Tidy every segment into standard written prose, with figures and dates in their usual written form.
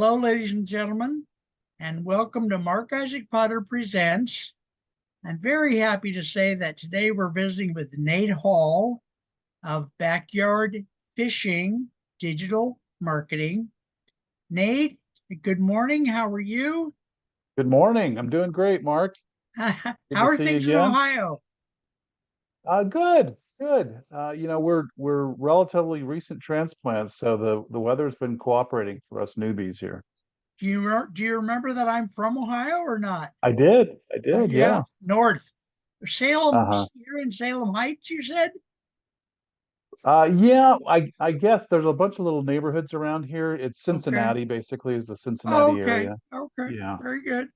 Hello, ladies and gentlemen, and welcome to Mark Isaac Potter Presents. I'm very happy to say that today we're visiting with Nate Hall of Backyard Fishing Digital Marketing. Nate, good morning. How are you? Good morning. I'm doing great, Mark. How Good to are see you things in again. Ohio? Good, good. We're relatively recent transplants, so the weather's been cooperating for us newbies here. Do you remember that I'm from Ohio or not? I did, Yeah, yeah. north. Salem, Uh-huh. you're in Salem Heights, you said? Yeah, I guess there's a bunch of little neighborhoods around here. It's Okay. Cincinnati, basically, is the Oh, Cincinnati okay. area. Okay. Yeah. Very good.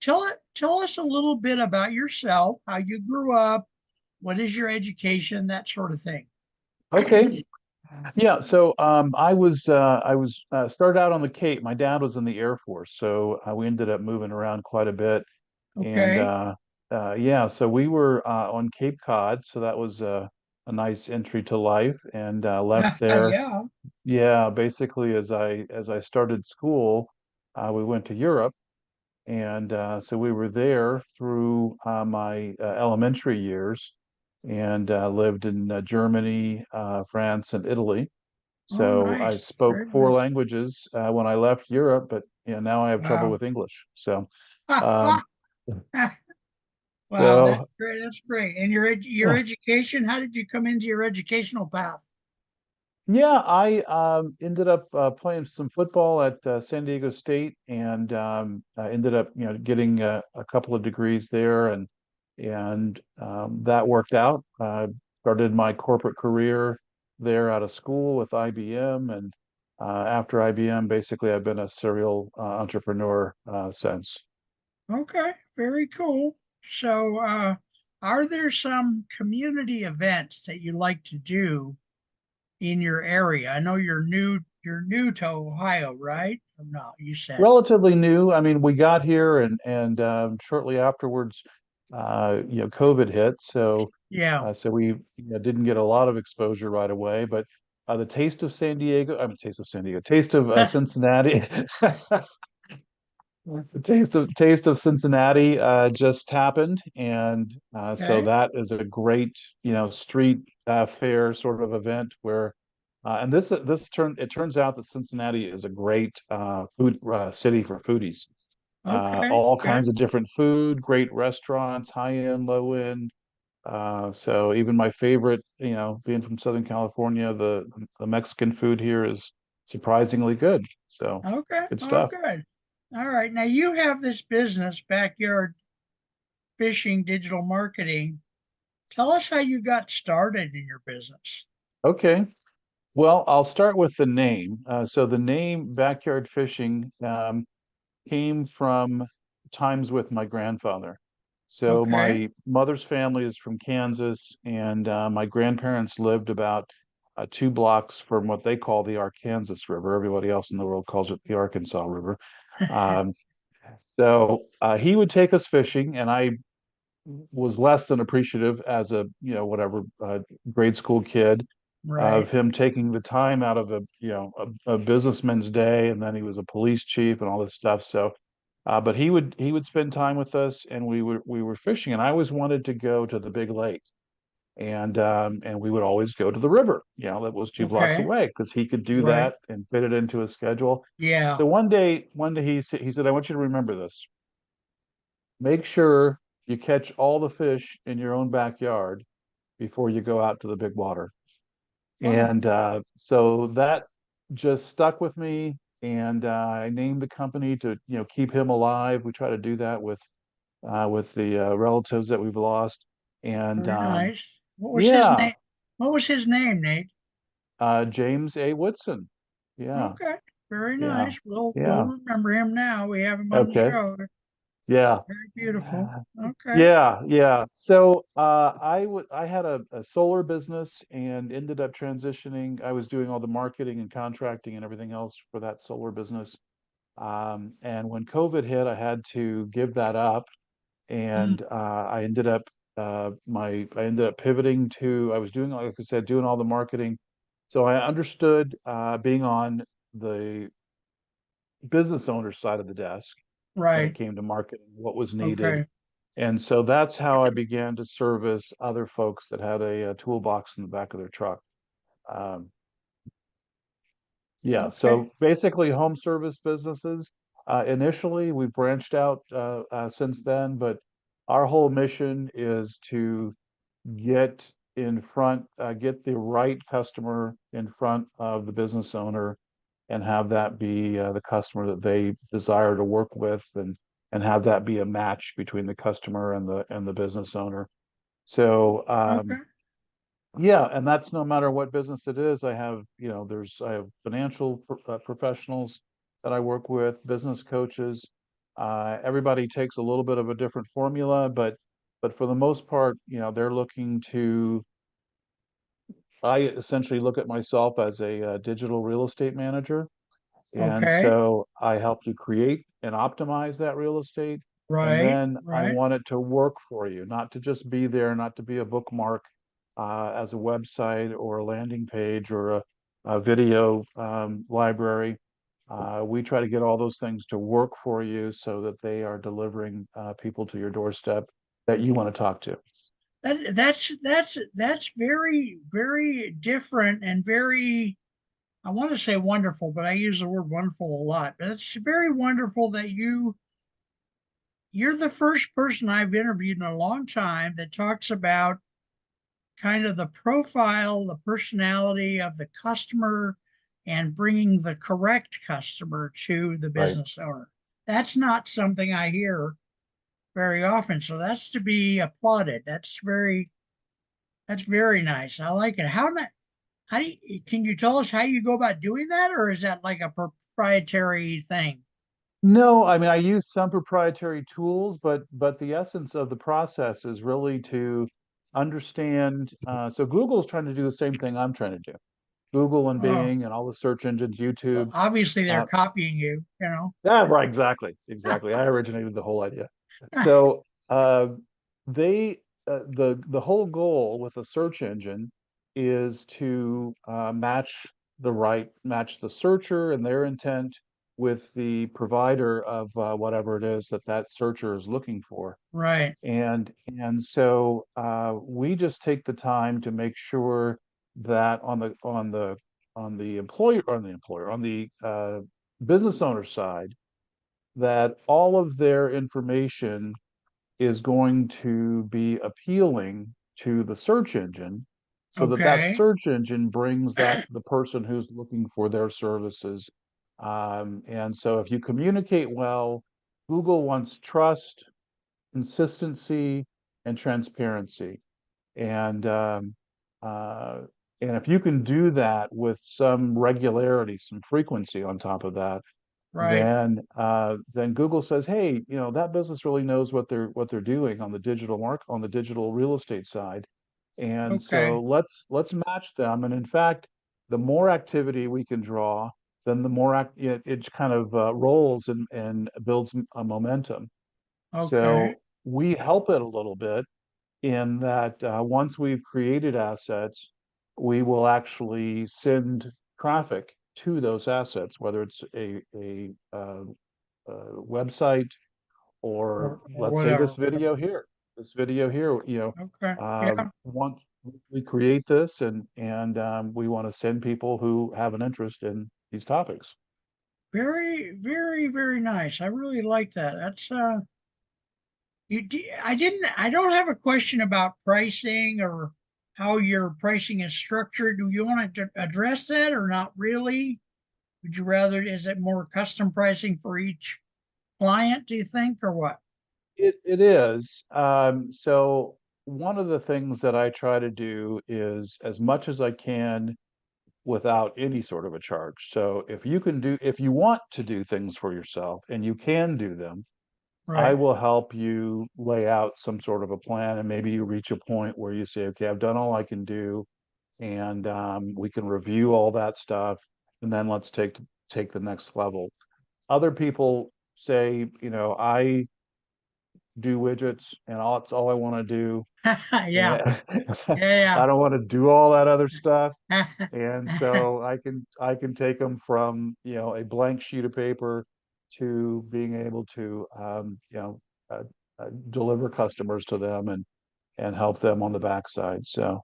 Tell us a little bit about yourself, how you grew up, what is your education, that sort of thing. Okay. Yeah, so I was started out on the Cape. My dad was in the Air Force, so we ended up moving around quite a bit. And Okay. yeah, so we were on Cape Cod, so that was a nice entry to life, and left there. Yeah. Yeah, basically as I started school, we went to Europe, and so we were there through my elementary years, and lived in Germany, France, and Italy. Oh, So I nice. spoke Very four good. languages when I left Europe, but now I have trouble Wow. with English. Um, Wow, that's so great. That's great. And your yeah, education, how did you come into your educational path? yeah, I ended up playing some football at San Diego State, and I ended up, getting a couple of degrees there, and that worked out. Started my corporate career there out of school with IBM, and after IBM, basically, I've been a serial entrepreneur since. Okay, very cool. So, are there some community events that you like to do in your area? I know you're new to Ohio, right? Or no, you said. Relatively new. I mean, we got here, and shortly afterwards, COVID hit. Yeah. So we didn't get a lot of exposure right away. But the taste of San Diego, I mean, taste of San Diego, taste of Cincinnati, the taste of Cincinnati just happened, and so Okay. that is a great street fair sort of event where. And it turns out that Cincinnati is a great food city for foodies. Okay. All Good. kinds of different food, great restaurants, high end, low end. So even my favorite, being from Southern California, the Mexican food here is surprisingly good. So Okay. good Oh, stuff. good. All right. Now you have this business, Backyard Fishing Digital Marketing. Tell us how you got started in your business. Okay. Well, I'll start with the name. So the name Backyard Fishing came from times with my grandfather. So Okay. my mother's family is from Kansas, and my grandparents lived about 2 blocks from what they call the Arkansas River. Everybody else in the world calls it the Arkansas River. Um, so he would take us fishing, and I was less than appreciative as a whatever grade school kid Right. of him taking the time out of a businessman's day, and then he was a police chief and all this stuff. So, but he would spend time with us, and we were fishing, and I always wanted to go to the big lake, and we would always go to the river, that was 2 blocks Okay. away because he could do Right. that and fit it into his schedule. Yeah. So one day he said, "I want you to remember this. Make sure you catch all the fish in your own backyard before you go out to the big water." Oh, And so that just stuck with me. And I named the company to, keep him alive. We try to do that with the relatives that we've lost. And very nice. What was his yeah, name? What was his name, Nate? James A. Woodson. Yeah, Okay. Very yeah, nice. We'll yeah. remember him now. We have him on the Okay. show. Yeah. Very beautiful. Okay. Yeah, yeah. So I had a solar business and ended up transitioning. I was doing all the marketing and contracting and everything else for that solar business. And when COVID hit, I had to give that up, Mm, and I ended up pivoting to I was doing, like I said, doing all the marketing. So I understood being on the business owner side of the desk when it Right. came to marketing, what was needed. Okay. And so that's how I began to service other folks that had a toolbox in the back of their truck. Um, yeah, Okay. so basically home service businesses. Initially, we've branched out since then, but our whole mission is to get get the right customer in front of the business owner and have that be the customer that they desire to work with, and have that be a match between the customer and the business owner. So Okay. yeah, and that's no matter what business it is. I have financial professionals that I work with, business coaches. Everybody takes a little bit of a different formula, but for the most part, they're looking to. I essentially look at myself as a digital real estate manager, and Okay. so I help you create and optimize that real estate, and Right. then I Right. want it to work for you, not to just be there, not to be a bookmark as a website or a landing page or a video library. We try to get all those things to work for you so that they are delivering people to your doorstep that you want to talk to. That's very, very different and very, I want to say wonderful, but I use the word wonderful a lot. But it's very wonderful that you're the first person I've interviewed in a long time that talks about kind of the profile, the personality of the customer and bringing the correct customer to the Right. business owner. That's not something I hear very often. So that's to be applauded. That's very nice. I like it. How do you, can you tell us how you go about doing that, or is that like a proprietary thing? No, I mean, I use some proprietary tools, but the essence of the process is really to understand. So Google's trying to do the same thing I'm trying to do. Google and Oh, Bing and all the search engines, well, YouTube. obviously they're Uh, copying you, yeah, right, exactly, exactly. I originated the whole idea. So they the whole goal with a search engine is to match the searcher and their intent with the provider of whatever it is that that searcher is looking for. Right. And so we just take the time to make sure that on the employer on the business owner side, that all of their information is going to be appealing to the search engine, so that that Okay. search engine brings that to the person who's looking for their services. And so if you communicate well, Google wants trust, consistency, and transparency. And uh, and if you can do that with some regularity, some frequency on top of that, Right. then Google says, hey, that business really knows what they're doing on the digital real estate side. And so Okay. let's match them. And in fact, the more activity we can draw, then the more it kind of rolls and builds a momentum. Okay. So we help it a little bit in that once we've created assets, we will actually send traffic to those assets, whether it's a website, or Or let's say whatever. this video here, Okay. Yeah. once we create this, and we want to send people who have an interest in these topics. Very, very, very nice. I really like that. That's I don't have a question about pricing or how your pricing is structured. Do you want to address that or not really? Would you rather, is it more custom pricing for each client, do you think, or what? It is. So one of the things that I try to do is, as much as I can, without any sort of a charge. So if you want to do things for yourself and you can do them, I Right. will help you lay out some sort of a plan, and maybe you reach a point where you say, okay, I've done all I can do, and we can review all that stuff, and then let's take the next level. Other people say, I do widgets, and that's all I want to do. Yeah. And Yeah. I don't want to do all that other stuff. Yeah. And so I can take them from, a blank sheet of paper to being able to deliver customers to them and help them on the backside. So,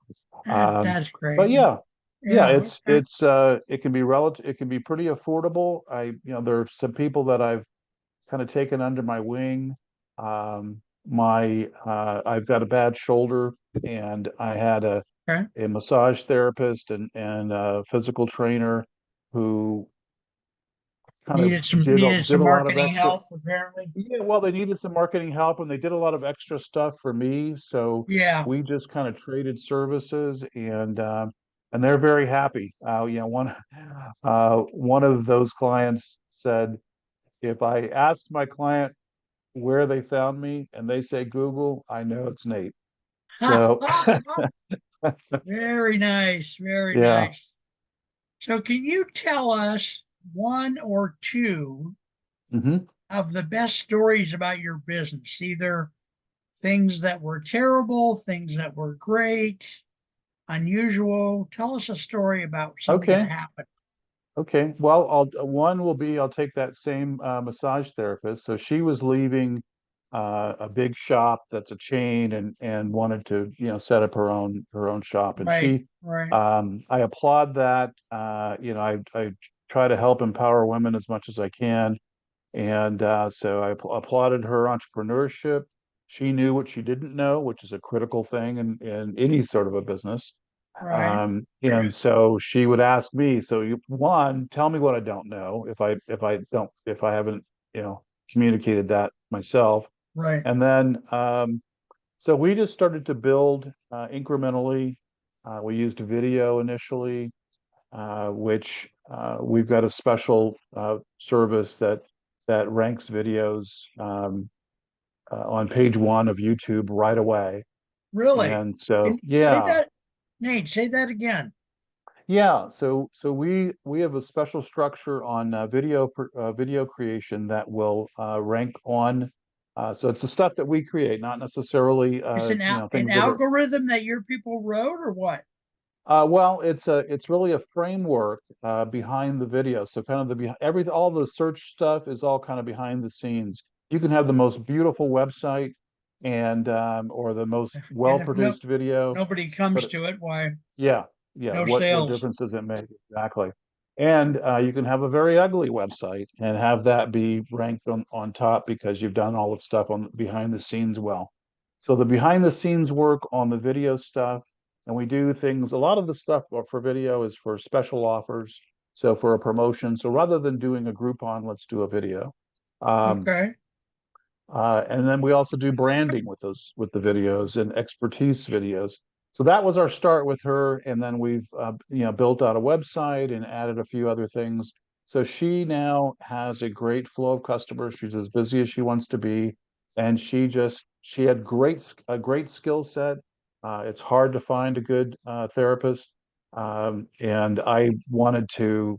That's but great. yeah, Yeah. Okay. it can be relative, it can be pretty affordable. There are some people that I've kind of taken under my wing. I've got a bad shoulder, and I had Okay. a massage therapist and a physical trainer who kind of Needed did some a lot of marketing extra. help, apparently. Yeah, well, they needed some marketing help, and they did a lot of extra stuff for me. So Yeah. we just kind of traded services, and they're very happy. One of those clients said, if I asked my client where they found me and they say Google, I know it's Nate. So Very nice. Very yeah. nice. So, can you tell us one or two Hmm. of the best stories about your business? Either things that were terrible, things that were great, unusual. Tell us a story about something that Okay. happened. Okay. Well, one will be I'll take that same massage therapist. So she was leaving a big shop that's a chain and wanted to set up her own shop. And Right. Right. I applaud that. I try to help empower women as much as I can. And so I applauded her entrepreneurship. She knew what she didn't know, which is a critical thing in any sort of a business. Right. And so she would ask me, so one, tell me what I don't know if I haven't, communicated that myself. Right. And then so we just started to build incrementally. We used video initially, which we've got a special service that ranks videos on page one of YouTube right away. Really? And so, Can you say yeah, that? Nate, say that again. yeah. So we have a special structure on video creation that will rank on. So it's the stuff that we create, not necessarily It's an things that are. algorithm that your people wrote or what? Well, it's really a framework behind the video. So kind of all the search stuff is all kind of behind the scenes. You can have the most beautiful website and or the most And if well-produced video, nobody comes but to it, why yeah, yeah. no What sales? difference does it make exactly? And you can have a very ugly website and have that be ranked on top because you've done all the stuff on behind the scenes well. So the behind the scenes work on the video stuff, and we do things. A lot of the stuff for video is for special offers. So for a promotion. So rather than doing a Groupon, let's do a video. Um, Okay. and then we also do branding with the videos and expertise videos. So that was our start with her, and then we've built out a website and added a few other things. So she now has a great flow of customers. She's as busy as she wants to be, and she had a great skill set. It's hard to find a good therapist, and I wanted to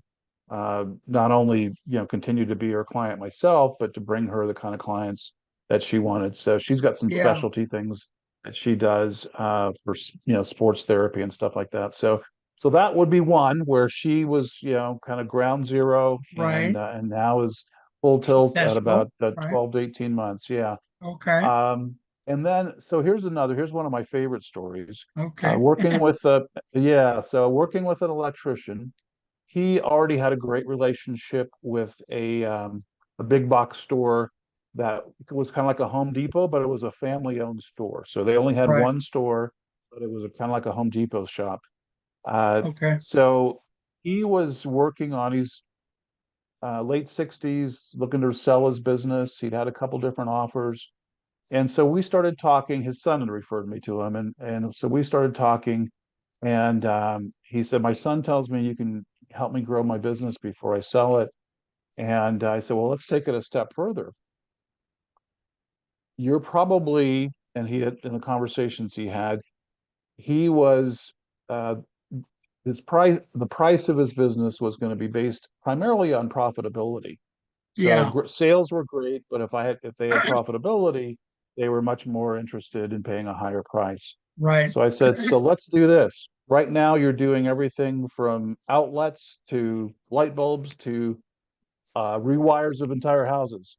not only continue to be her client myself, but to bring her the kind of clients that she wanted. So she's got some Yeah. specialty things that she does for sports therapy and stuff like that. So that would be one where she was kind of ground zero Right. and now is full tilt at about Successful. Right. 12 to 18 months. Yeah. Okay. Um, and then so here's one of my favorite stories. Okay. Working with an electrician. He already had a great relationship with a big box store that was kind of like a Home Depot, but it was a family-owned store. So they only had Right. one store, but it was kind of like a Home Depot shop. Uh, Okay. so he was working on his late 60s, looking to sell his business. He'd had a couple different offers. And so we started talking. His son had referred me to him, and so we started talking. And he said, "My son tells me you can help me grow my business before I sell it." And I said, "Well, let's take it a step further. You're probably," and he had in the conversations he had, he was uh, the price of his business was going to be based primarily on profitability. So Yeah. sales were great, but if they had profitability, they were much more interested in paying a higher price. Right. So I said, so let's do this. Right now, you're doing everything from outlets to light bulbs to rewires of entire houses.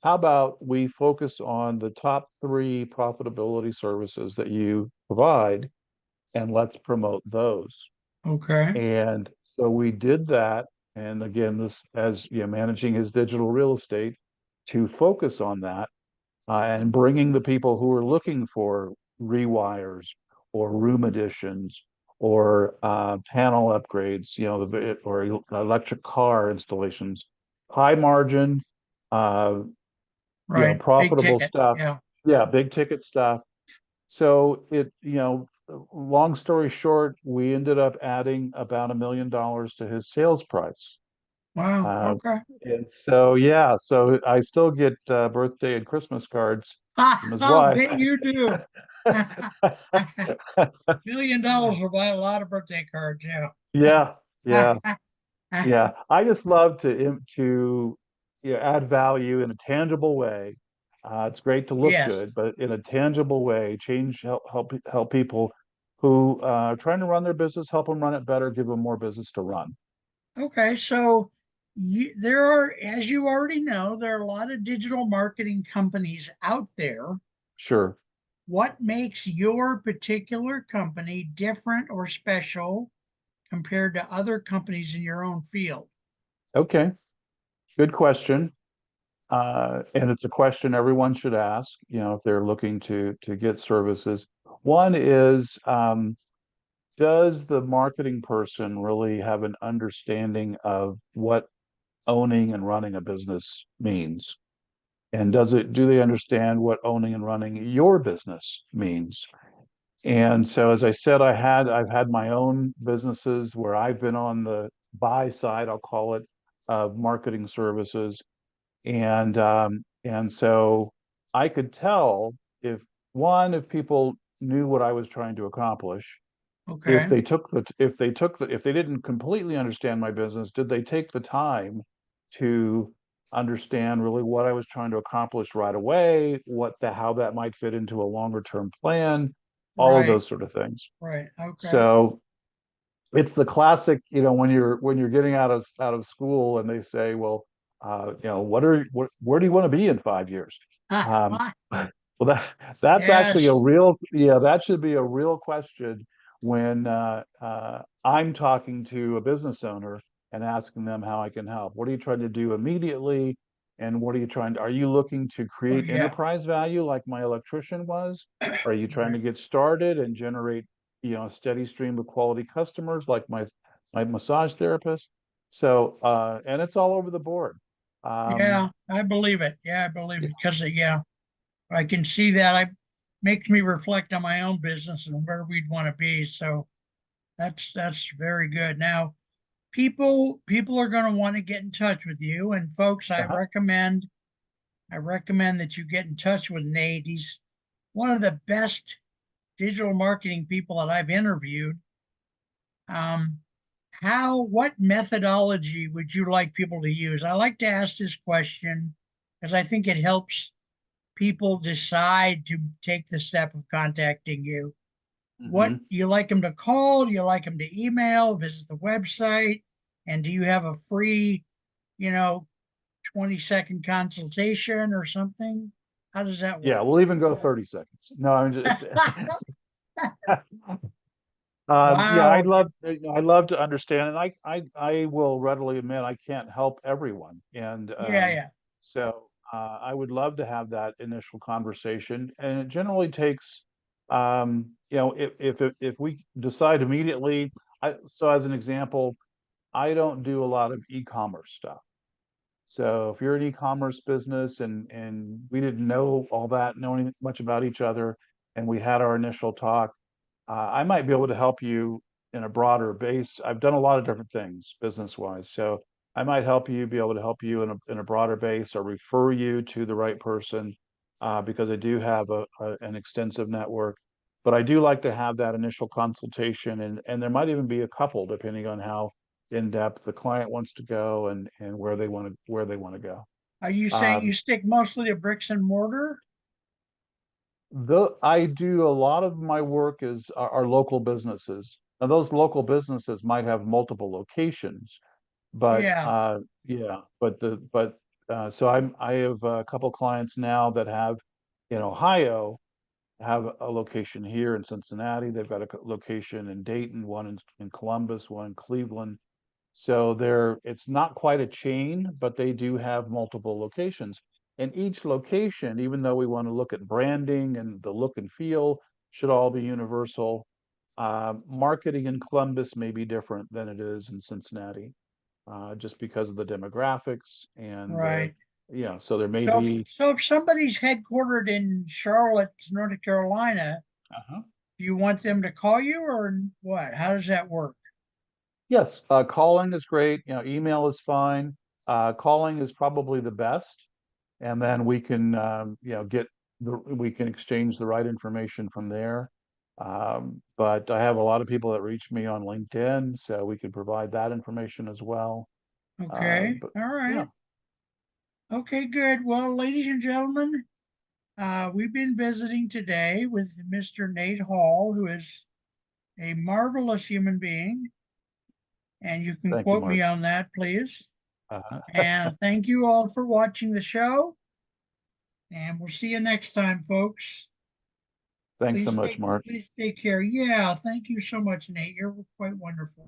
How about we focus on the top three profitability services that you provide and let's promote those. Okay. And so we did that. And again, this as managing his digital real estate to focus on that and bringing the people who are looking for rewires or room additions or panel upgrades, or electric car installations, high margin, uh, Right. Big profitable ticket. stuff. Yeah. Yeah, big ticket stuff. So long story short, we ended up adding about $1 million to his sales price. Wow. Uh, Okay. and so, yeah, so I still get birthday and Christmas cards from his I'll wife. bet you do. $1 million will buy a lot of birthday cards. Yeah, yeah, Yeah. yeah. I just love to add value in a tangible way. It's great to look Yes. good, but in a tangible way, help people who are trying to run their business, help them run it better, give them more business to run. Okay. So there are, as you already know, there are a lot of digital marketing companies out there. Sure. What makes your particular company different or special compared to other companies in your own field? Okay. Good question. And it's a question everyone should ask, if they're looking to get services. One is, does the marketing person really have an understanding of what owning and running a business means? And do they understand what owning and running your business means? And so, as I said, I've had my own businesses where I've been on the buy side, I'll call it, of marketing services. And so I could tell if people knew what I was trying to accomplish, Okay. if they didn't completely understand my business, did they take the time to understand really what I was trying to accomplish right away, how that might fit into a longer term plan, all of Right. those sort of things. Right. Okay. So it's the classic, when you're getting out of school and they say, well, where do you want to be in 5 years? Um, well, that's actually Yes. that should be a real question when I'm talking to a business owner and asking them how I can help. What are you trying to do immediately? And are you looking to Oh, create yeah. enterprise value like my electrician was? Are you trying Right. to get started and generate, a steady stream of quality customers like my massage therapist? So, and it's all over the board. Um, Yeah, I believe it. Yeah, I believe it because yeah, I can see that. I makes me reflect on my own business and where we'd want to be. So that's very good. Now, people are going to want to get in touch with you, and folks, uh-huh. I recommend that you get in touch with Nate. He's one of the best digital marketing people that I've interviewed. Um, what methodology would you like people to use? I like to ask this question because I think it helps people decide to take the step of contacting you. What Mhm. you like them to call? Do you like them to email, visit the website? And do you have a free, you know, 20-second consultation or something? How does that Yeah, work? we'll even go 30 seconds. No, I'm just yeah, Wow. I'd love to understand, and I will readily admit I can't help everyone, and Yeah, yeah. so I would love to have that initial conversation, and it generally takes, if we decide immediately, so as an example, I don't do a lot of e-commerce stuff. So if you're an e-commerce business and we didn't know anything much about each other, and we had our initial talk, I might be able to help you in a broader base. I've done a lot of different things business wise, so I might be able to help you in a broader base or refer you to the right person because I do have an extensive network. But I do like to have that initial consultation, and there might even be a couple depending on how in depth the client wants to go and where they want to go. Are you saying you Um, stick mostly to bricks and mortar? I do a lot of my work is our local businesses. Now, those local businesses might have multiple locations, But Yeah, yeah, so I have a couple clients now that have in Ohio have a location here in Cincinnati. They've got a location in Dayton, one in Columbus, one in Cleveland. So it's not quite a chain, but they do have multiple locations. And each location, even though we want to look at branding and the look and feel, should all be universal. Marketing in Columbus may be different than it is in Cincinnati, just because of the demographics and right. so there may So, be. so if somebody's headquartered in Charlotte, North Carolina, Uh-huh. do you want them to call you or what? How does that work? Yes, calling is great. Email is fine. Calling is probably the best, and then we can we can exchange the right information from there. But I have a lot of people that reach me on LinkedIn, so we can provide that information as well. Okay, But all yeah, right. Okay, good. Well, ladies and gentlemen, we've been visiting today with Mr. Nate Hall, who is a marvelous human being. And you can thank you, quote me Mark. on that, please. Uh-huh. And thank you all for watching the show. And we'll see you next time, folks. Thanks so much, Mark. Please take care. Yeah, thank you so much, Nate. You're quite wonderful.